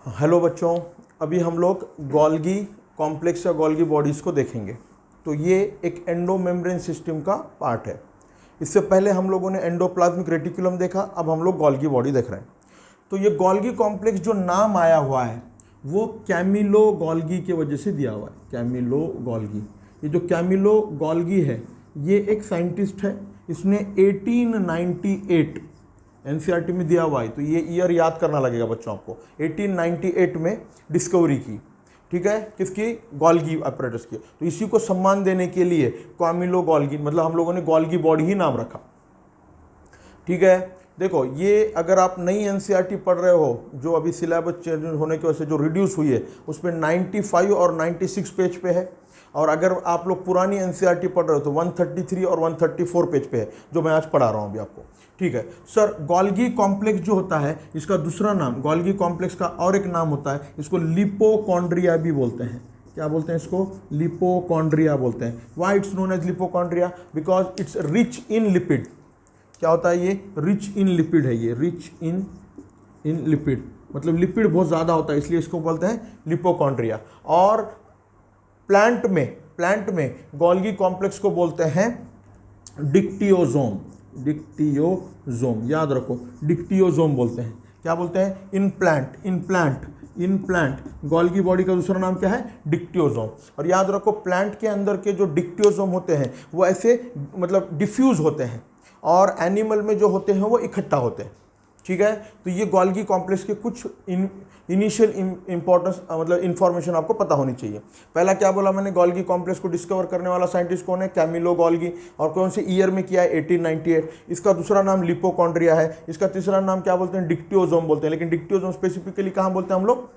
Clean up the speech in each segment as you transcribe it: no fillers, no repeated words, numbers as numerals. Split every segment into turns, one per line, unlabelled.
Hello बच्चों, अभी हम लोग गोल्गी कॉम्प्लेक्स या गोल्गी बॉडीज़ को देखेंगे। तो ये एक एंडोमेम्ब्रेन सिस्टम का पार्ट है। इससे पहले हम लोगों ने एंडोप्लाज्मिक रेटिकुलम देखा, अब हम लोग गोल्गी बॉडी देख रहे हैं। तो ये गोल्गी कॉम्प्लेक्स जो नाम आया हुआ है वो कैमिलो गोल्गी की वजह से दिया हुआ है। कैमिलो गोल्गी, ये जो कैमिलो गोल्गी है ये एक साइंटिस्ट है। इसने 1898 एनसीईआरटी में दिया हुआ है, तो ये ईयर याद करना लगेगा बच्चों आपको। 1898 में डिस्कवरी की, ठीक है, किसकी? गोल्गी apparatus की। तो इसी को सम्मान देने के लिए कैमिलो गोल्गी, मतलब हम लोगों ने गोल्गी बॉडी ही नाम रखा, ठीक है। देखो, ये अगर आप नई एनसीईआरटी पढ़ रहे हो, जो अभी सिलेबस चेंज होने की वजह से जो रिड्यूस हुई है, उस पर 95 और 96 पेज पे है। और अगर आप लोग पुरानी एनसीईआरटी पढ़ रहे हो तो 133 और 134 पेज पे है, जो मैं आज पढ़ा रहा हूँ अभी आपको, ठीक है। सर, गोल्गी कॉम्प्लेक्स जो होता है, इसका दूसरा नाम, गोल्गी कॉम्प्लेक्स का और एक नाम होता है, इसको लिपोकॉन्ड्रिया भी बोलते हैं। क्या बोलते हैं इसको? लिपोकॉन्ड्रिया बोलते हैं। Why it's known as lipochondria? Because it's rich in lipid. क्या होता है ये? रिच इन लिपिड है। ये रिच इन लिपिड, मतलब लिपिड बहुत ज़्यादा होता है, इसलिए इसको बोलते हैं लिपोकॉन्ड्रिया। और प्लांट में गोल्गी कॉम्प्लेक्स को बोलते हैं डिक्टियोजोम। डिक्टियोजोम याद रखो, डिक्टियोजोम बोलते हैं। क्या बोलते हैं? इन प्लांट गोल्गी बॉडी का दूसरा नाम क्या है? डिक्टियोजोम। और याद रखो, प्लांट के अंदर के जो डिक्टियोजोम होते हैं वो ऐसे मतलब डिफ्यूज होते हैं, और एनिमल में जो होते हैं वो इकट्ठा होते हैं, ठीक है। तो ये गोल्गी कॉम्प्लेक्स के कुछ इनिशियल इंपॉर्टेंस, मतलब इंफॉर्मेशन आपको पता होनी चाहिए। पहला क्या बोला मैंने? गोल्गी कॉम्प्लेक्स को डिस्कवर करने वाला साइंटिस्ट कौन है? Camillo Golgi. और कौन से ईयर में किया है? 1898। इसका दूसरा नाम लिपोकॉन्ड्रिया है। इसका तीसरा नाम क्या बोलते हैं? डिक्टियोजोम बोलते हैं। लेकिन डिक्टियोजोम स्पेसिफिकली कहाँ बोलते हैं हम लोग?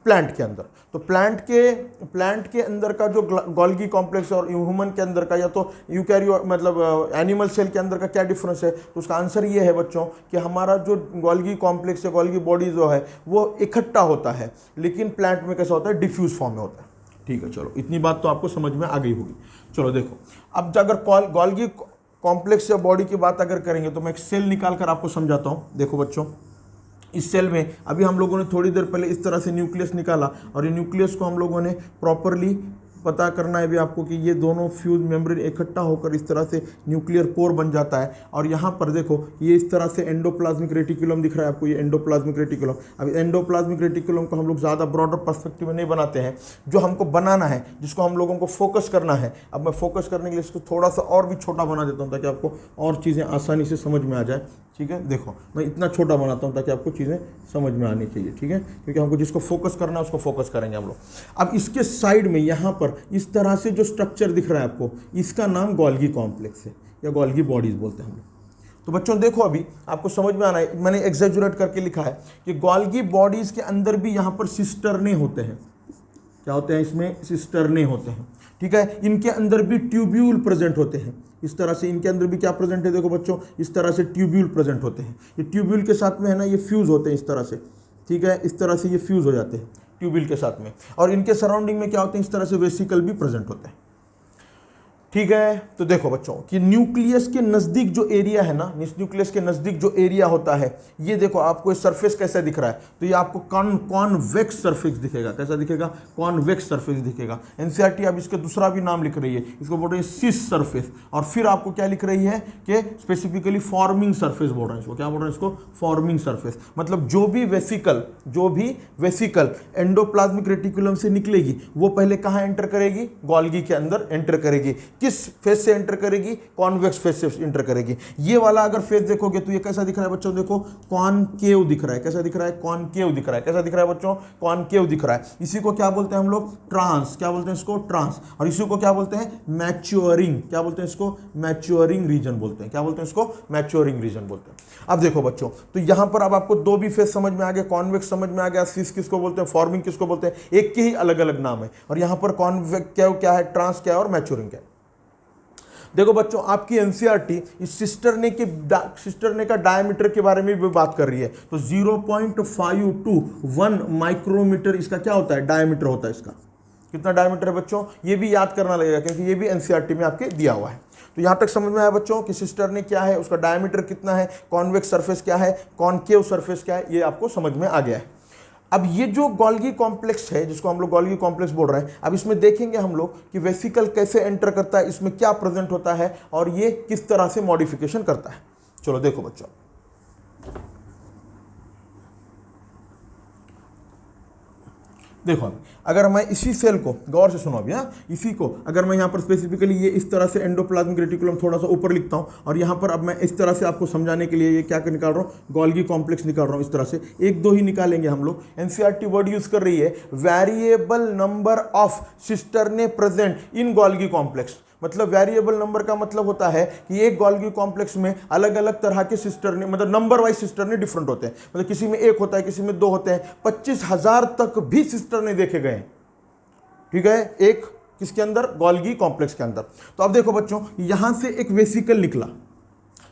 प्लांट के अंदर। तो प्लांट के अंदर का जो गोल्गी कॉम्प्लेक्स और ह्यूमन के अंदर का, या तो यूकैरियोट मतलब एनिमल सेल के अंदर का क्या डिफरेंस है? तो उसका आंसर ये है बच्चों कि हमारा जो गोल्गी कॉम्प्लेक्स या गोल्गी बॉडी जो है वो इकट्ठा होता है, लेकिन प्लांट में कैसा होता है? डिफ्यूज फॉर्म में होता है, ठीक है। चलो, इतनी बात तो आपको समझ में आ गई होगी। चलो देखो, अब अगर गोल्गी कॉम्प्लेक्स या बॉडी की बात अगर करेंगे तो मैं एक सेल निकाल कर आपको समझाता हूँ। देखो बच्चों, इस सेल में अभी हम लोगों ने थोड़ी देर पहले इस तरह से न्यूक्लियस निकाला, और ये न्यूक्लियस को हम लोगों ने प्रॉपरली पता करना है भी आपको कि ये दोनों फ्यूज मेम्ब्रेन इकट्ठा होकर इस तरह से न्यूक्लियर पोर बन जाता है। और यहाँ पर देखो, ये इस तरह से एंडोप्लाज्मिक रेटिकुलम दिख रहा है आपको, ये एंडोप्लाज्मिक रेटिकुलम। अब एंडोप्लाज्मिक रेटिकुलम को हम लोग ज़्यादा ब्रॉडर पर्सपेक्टिव में नहीं बनाते हैं, जो हमको बनाना है, जिसको हम लोगों को फोकस करना है। अब मैं फोकस करने के लिए इसको थोड़ा सा और भी छोटा बना देता हूँ ताकि आपको और चीज़ें आसानी से समझ में आ जाए, ठीक है। देखो, मैं इतना छोटा बनाता हूँ ताकि आपको चीज़ें समझ में आनी चाहिए, ठीक है, क्योंकि हमको जिसको फोकस करना है उसको फोकस करेंगे हम लोग। अब इसके साइड में यहाँ पर इस तरह से जो स्ट्रक्चर दिख रहा है आपको, इसका नाम गोल्गी कॉम्प्लेक्स है, या गोल्गी बॉडीज बोलते हैं हम लोग। तो बच्चों देखो, अभी आपको समझ में आना है, मैंने एग्जैजुरेट करके लिखा है कि गोल्गी बॉडीज के अंदर भी यहाँ पर सिस्टरने होते हैं। क्या होते हैं? इसमें सिस्टरने होते हैं, ठीक है। इनके अंदर भी ट्यूब्यूल प्रेजेंट होते हैं। इस तरह से इनके अंदर भी क्या प्रेजेंट है? देखो बच्चों, इस तरह से ट्यूब्यूल प्रेजेंट होते हैं। ये ट्यूब्यूल के साथ में है ना, ये फ्यूज होते हैं इस तरह से, ठीक है। इस तरह से ये फ्यूज हो जाते हैं ट्यूब्यूल के साथ में। और इनके सराउंडिंग में क्या होते हैं? इस तरह से वेसिकल भी प्रेजेंट होते हैं, ठीक है। तो देखो बच्चों कि न्यूक्लियस के नज़दीक जो एरिया है ना, न्यूक्लियस के नज़दीक जो एरिया होता है, ये देखो आपको सरफेस कैसा दिख रहा है? तो ये आपको कॉन्वेक्स सरफेस दिखेगा। कैसा दिखेगा? कॉन्वेक्स सरफेस दिखेगा। एनसीईआरटी अब इसका दूसरा भी नाम लिख रही है, इसको बोल रही है सिस सरफेस। और फिर आपको क्या लिख रही है कि स्पेसिफिकली फॉर्मिंग सरफेस बोल रहे हैं इसको। क्या बोल रहे हैं इसको? Forming surface. मतलब जो भी वेसिकल एंडोप्लाज्मिक रेटिकुलम से निकलेगी वो पहले कहाँ एंटर करेगी? गोल्गी के अंदर एंटर करेगी। किस फेस से एंटर करेगी? कॉन्वेक्स फेस से एंटर करेगी। ये वाला अगर फेस देखोगे तो ये कैसा दिख रहा है बच्चों? देखो, कॉनकेव दिख रहा है। कैसा दिख रहा है? कॉनकेव दिख रहा है। कैसा दिख रहा है बच्चों? कॉनकेव दिख रहा है। इसी को क्या बोलते हैं हम लोग? ट्रांस। क्या बोलते हैं इसको? ट्रांस। और इसी को क्या बोलते हैं? मैच्योरिंग। क्या बोलते हैं इसको? मैच्योरिंग रीजन बोलते हैं। क्या बोलते हैं इसको? मैच्योरिंग रीजन बोलते हैं। अब देखो बच्चों, तो यहां पर अब आपको दो भी फेस समझ में आ गया, कॉन्वेक्स समझ में आ गया, सिस किसको बोलते हैं, फॉर्मिंग किसको बोलते हैं, एक के ही अलग अलग नाम है। और यहां पर कॉन्वेक्टिव क्या है, ट्रांस क्या है, और मैच्योरिंग क्या है। देखो बच्चों, आपकी एनसीईआरटी इस सिस्टरने का डायमीटर के बारे में भी बात कर रही है। तो 0.5 to 1 माइक्रोमीटर इसका क्या होता है, डायमीटर होता है। इसका कितना डायमीटर है बच्चों, ये भी याद करना लगेगा क्योंकि ये भी एनसीईआरटी में आपके दिया हुआ है। तो यहां तक समझ में आया बच्चों कि सिस्टरने क्या है, उसका डायमीटर कितना है, कॉन्वेक्स सरफेस क्या है, कॉनकेव सरफेस क्या है, ये आपको समझ में आ गया है। अब ये जो गोल्गी कॉम्प्लेक्स है, जिसको हम लोग गोल्गी कॉम्प्लेक्स बोल रहे हैं, अब इसमें देखेंगे हम लोग कि वेसिकल कैसे एंटर करता है, इसमें क्या प्रेजेंट होता है और ये किस तरह से मॉडिफिकेशन करता है। चलो देखो बच्चों, देखो अगर मैं इसी सेल को गौर से सुनो अभी, इसी को अगर मैं यहाँ पर स्पेसिफिकली ये इस तरह से एंडोप्लाज्मिक रेटिकुलम थोड़ा सा ऊपर लिखता हूँ और यहाँ पर अब मैं इस तरह से आपको समझाने के लिए ये क्या निकाल रहा हूँ, गोल्गी कॉम्प्लेक्स निकाल रहा हूँ। इस तरह से एक दो ही निकालेंगे हम लोग। एनसीईआरटी वर्ड यूज कर रही है variable number of cisternae present in Golgi complex. मतलब वेरिएबल नंबर का मतलब होता है कि एक गोल्गी कॉम्प्लेक्स में अलग अलग तरह के सिस्टर्ने, मतलब नंबर वाइज सिस्टर्ने डिफरेंट होते हैं। मतलब किसी में एक होता है, किसी में दो होते हैं। 25,000 तक भी सिस्टर्ने देखे गए, ठीक है, एक किसके अंदर, गोल्गी कॉम्प्लेक्स के अंदर। तो अब देखो बच्चों, यहां से एक वेसिकल निकला,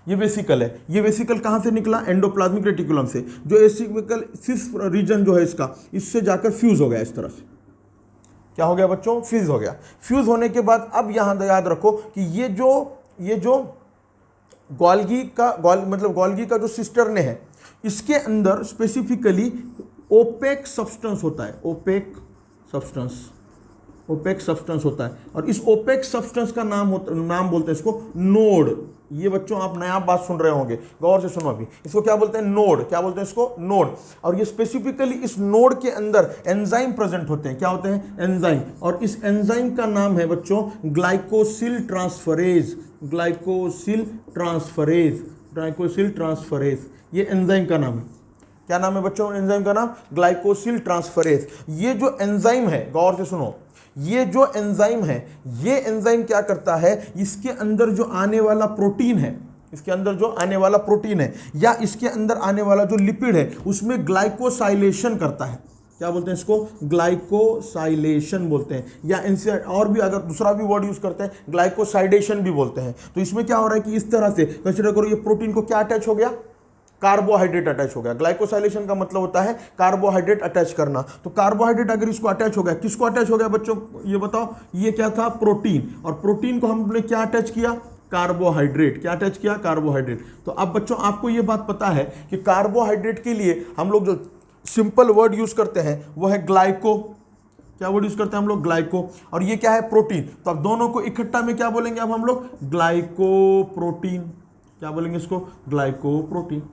ये वेसिकल है। ये वेसिकल कहां से निकला, एंडोप्लाज्मिक रेटिकुलम से। जो वेसिकल सिस रीजन जो है इसका, इससे जाकर फ्यूज हो गया इस तरह से। क्या हो गया बच्चों, फ्यूज हो गया। फ्यूज होने के बाद अब यहां याद रखो कि ये जो गोल्गी का मतलब गोल्गी का जो सिस्टर्ने है, इसके अंदर स्पेसिफिकली ओपेक सब्सटेंस होता है। ओपेक सब्सटेंस होता है और इस ओपेक सब्सटेंस का नाम बोलते हैं इसको नोड। ये बच्चों आप नया बात सुन रहे होंगे, गौर से सुनो अभी। इसको क्या बोलते हैं, नोड। क्या बोलते हैं इसको, नोड। और ये स्पेसिफिकली इस नोड के अंदर एंजाइम प्रेजेंट होते हैं। क्या होते हैं, एंजाइम। और इस एंजाइम का नाम है बच्चों ग्लाइकोसिल ट्रांसफरेज। ग्लाइकोसिल ट्रांसफरेज ये एंजाइम का नाम है। क्या नाम है बच्चों एंजाइम का नाम, ग्लाइकोसिल ट्रांसफरेज। ये जो एंजाइम है, गौर से सुनो, ये जो एंजाइम है, ये एंजाइम क्या करता है, इसके अंदर जो आने वाला प्रोटीन है, या इसके अंदर आने वाला जो लिपिड है, उसमें ग्लाइकोसाइलेशन करता है। क्या बोलते हैं इसको, ग्लाइकोसाइलेशन बोलते हैं, या इनसे और भी अगर दूसरा भी वर्ड यूज करते हैं, ग्लाइकोसाइडेशन भी बोलते हैं। तो इसमें क्या हो रहा है कि इस तरह से कंसीडर करो, ये प्रोटीन को क्या अटैच हो गया, कार्बोहाइड्रेट अटैच हो गया। ग्लाइकोसाइलेशन का मतलब होता है कार्बोहाइड्रेट अटैच करना। तो कार्बोहाइड्रेट अगर इसको अटैच हो गया, किसको अटैच हो गया बच्चों, ये बताओ। ये क्या था, प्रोटीन। और प्रोटीन को हमने क्या अटैच किया, कार्बोहाइड्रेट। क्या अटैच किया, कार्बोहाइड्रेट। तो अब बच्चों आपको ये बात पता है कि कार्बोहाइड्रेट के लिए हम लोग जो सिंपल वर्ड यूज करते हैं वो है ग्लाइको। क्या वर्ड यूज करते हैं हम लोग, ग्लाइको। और ये क्या है, प्रोटीन। तो अब दोनों को इकट्ठा में क्या बोलेंगे अब हम लोग, ग्लाइकोप्रोटीन। क्या बोलेंगे इसको, ग्लाइकोप्रोटीन।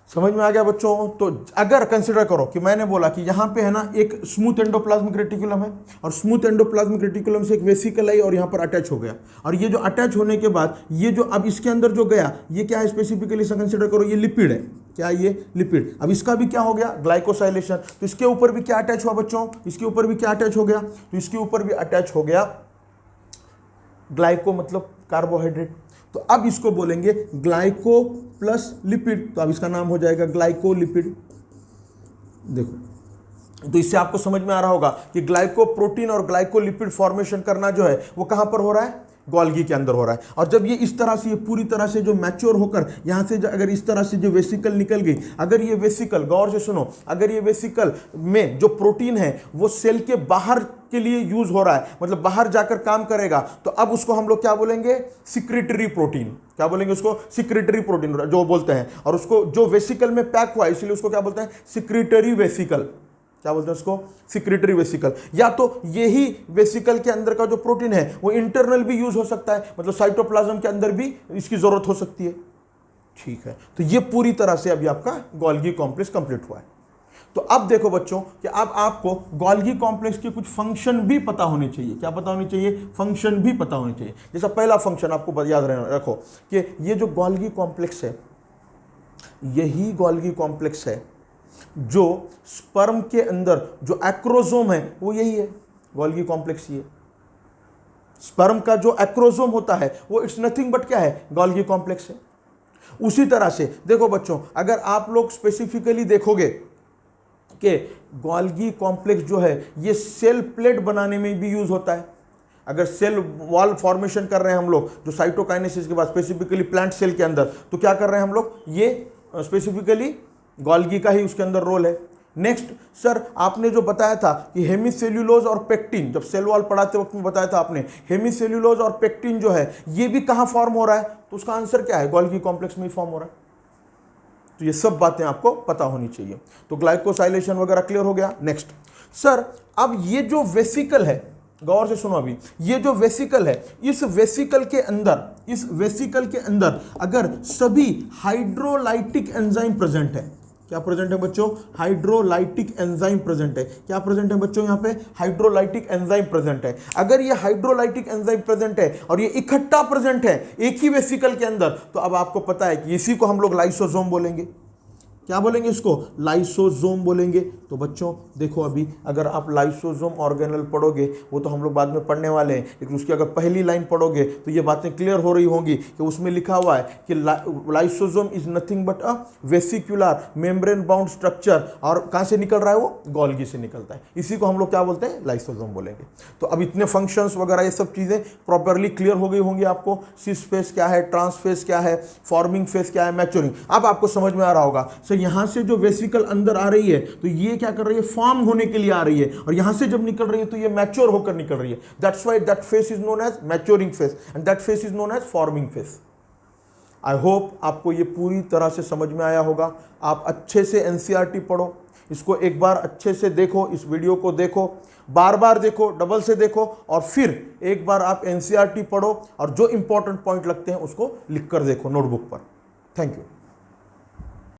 समझ में आ गया बच्चों। तो अगर कंसिडर करो कि मैंने बोला कि यहाँ पे है ना एक स्मूथ एंडोप्लाज्मिक रेटिकुलम है और स्मूथ एंडोप्लाज्मिक रेटिकुलम से एक वेसिकल आई और यहाँ पर अटैच हो गया। और ये जो अटैच होने के बाद ये जो अब इसके अंदर जो गया, ये क्या है, स्पेसिफिकली कंसिडर करो, ये लिपिड है। क्या, ये लिपिड। अब इसका भी क्या हो गया, ग्लाइकोसाइलेशन। तो इसके ऊपर भी क्या अटैच हुआ बच्चों, इसके ऊपर भी क्या अटैच हो गया, तो इसके ऊपर भी अटैच हो गया ग्लाइको, मतलब कार्बोहाइड्रेट। तो अब इसको बोलेंगे ग्लाइको प्लस लिपिड। तो अब इसका नाम हो जाएगा ग्लाइकोलिपिड। देखो, तो इससे आपको समझ में आ रहा होगा कि ग्लाइकोप्रोटीन और ग्लाइकोलिपिड फॉर्मेशन करना जो है वो कहां पर हो रहा है, गोल्गी के अंदर हो रहा है। और जब ये इस तरह से, ये पूरी तरह से जो मैच्योर होकर यहाँ से अगर इस तरह से जो वेसिकल निकल गई, अगर ये वेसिकल, गौर से सुनो, अगर ये वेसिकल में जो प्रोटीन है वो सेल के बाहर के लिए यूज हो रहा है, मतलब बाहर जाकर काम करेगा, तो अब उसको हम लोग क्या बोलेंगे, सिक्रेटरी प्रोटीन। क्या बोलेंगे उसको, सिक्रेटरी प्रोटीन जो बोलते हैं। और उसको जो वेसिकल में पैक हुआ है इसलिए उसको क्या बोलते हैं, सिक्रेटरी वेसिकल। क्या बोलते हैं उसको, सिक्रेटरी वेसिकल। या तो यही वेसिकल के अंदर का जो प्रोटीन है वो इंटरनल भी यूज हो सकता है, मतलब साइटोप्लाज्म के अंदर भी इसकी जरूरत हो सकती है। ठीक है, तो ये पूरी तरह से अभी आपका गोल्गी कॉम्प्लेक्स कंप्लीट हुआ है। तो अब देखो बच्चों कि अब आपको गोल्गी कॉम्प्लेक्स के कुछ फंक्शन भी पता होने चाहिए। क्या पता होने चाहिए, फंक्शन भी पता होने चाहिए। जैसा पहला फंक्शन आपको याद रखो कि ये जो गोल्गी कॉम्प्लेक्स है, यही गोल्गी कॉम्प्लेक्स है जो स्पर्म के अंदर जो एक्रोसोम है वो यही है, गोल्गी कॉम्प्लेक्स। ये स्पर्म का जो एक्रोसोम होता है वो इट्स नथिंग बट क्या है, गोल्गी कॉम्प्लेक्स है। उसी तरह से देखो बच्चों, अगर आप लोग स्पेसिफिकली देखोगे कि गोल्गी कॉम्प्लेक्स जो है ये सेल प्लेट बनाने में भी यूज होता है। अगर सेल वॉल फॉर्मेशन कर रहे हैं हम लोग जो साइटोकाइनेसिस के बाद स्पेसिफिकली प्लांट सेल के अंदर, तो क्या कर रहे हैं हम लोग, ये स्पेसिफिकली गोल्गी का ही उसके अंदर रोल है। नेक्स्ट सर, आपने जो बताया था कि हेमीसेल्यूलोज और पेक्टिन, जब सेल वॉल पढ़ाते वक्त में बताया था आपने, हेमीसेल्यूलोज और पेक्टिन जो है ये भी कहां फॉर्म हो रहा है, तो उसका आंसर क्या है, गोल्गी कॉम्प्लेक्स में ही फॉर्म हो रहा है। तो ये सब बातें आपको पता होनी चाहिए। तो ग्लाइकोसाइलेशन वगैरह क्लियर हो गया। नेक्स्ट सर, अब ये जो वेसिकल है, गौर से सुनो अभी, ये जो वेसिकल है, इस वेसिकल के अंदर अगर सभी हाइड्रोलाइटिक एंजाइम प्रेजेंट है, क्या प्रेजेंट है बच्चों? हाइड्रोलाइटिक एंजाइम प्रेजेंट है। क्या प्रेजेंट है बच्चों? यहाँ पे हाइड्रोलाइटिक एंजाइम प्रेजेंट है। अगर ये हाइड्रोलाइटिक एंजाइम प्रेजेंट है और ये इकट्ठा प्रेजेंट है एक ही वेसिकल के अंदर, तो अब आपको पता है कि इसी को हम लोग लाइसोसोम बोलेंगे। क्या बोलेंगे इसको? लाइसोसोम बोलेंगे। तो बच्चों देखो, अभी अगर आप लाइसोसोम ऑर्गेनल पढ़ोगे, वो तो हम लोग बाद में पढ़ने वाले हैं, लेकिन उसकी अगर पहली लाइन पढ़ोगे तो ये बातें क्लियर हो रही होंगी कि उसमें लिखा हुआ है कि lysosome is nothing but a vesicular membrane bound structure. और कहाँ से निकल रहा है वो? गोल्गी से निकलता है। इसी को हम लोग क्या बोलते हैं? लाइसोसोम बोलेंगे। तो अब इतने फंक्शंस वगैरह ये सब चीज़ें प्रॉपरली क्लियर हो गई होंगी आपको। सिस फेस क्या है, ट्रांस फेस क्या है, फॉर्मिंग फेस क्या है, मैच्योरिंग। अब आपको समझ में आ रहा होगा सर, यहां से जो वेसिकल अंदर आ रही है तो ये क्या कर रही है? फॉर्म होने के लिए आ रही है, और यहां से जब निकल रही है तो ये मैच्योर होकर निकल रही है। That's why that phase is known as maturing phase and that phase is known as forming phase. I hope आपको ये पूरी तरह से समझ में आया होगा। आप अच्छे से एनसीईआरटी पढ़ो, इसको एक बार अच्छे से देखो, इस वीडियो को देखो, बार बार देखो, डबल से देखो, और फिर एक बार आप एनसीईआरटी पढ़ो और जो इंपॉर्टेंट पॉइंट लगते हैं उसको लिख कर देखो नोटबुक पर। Thank you.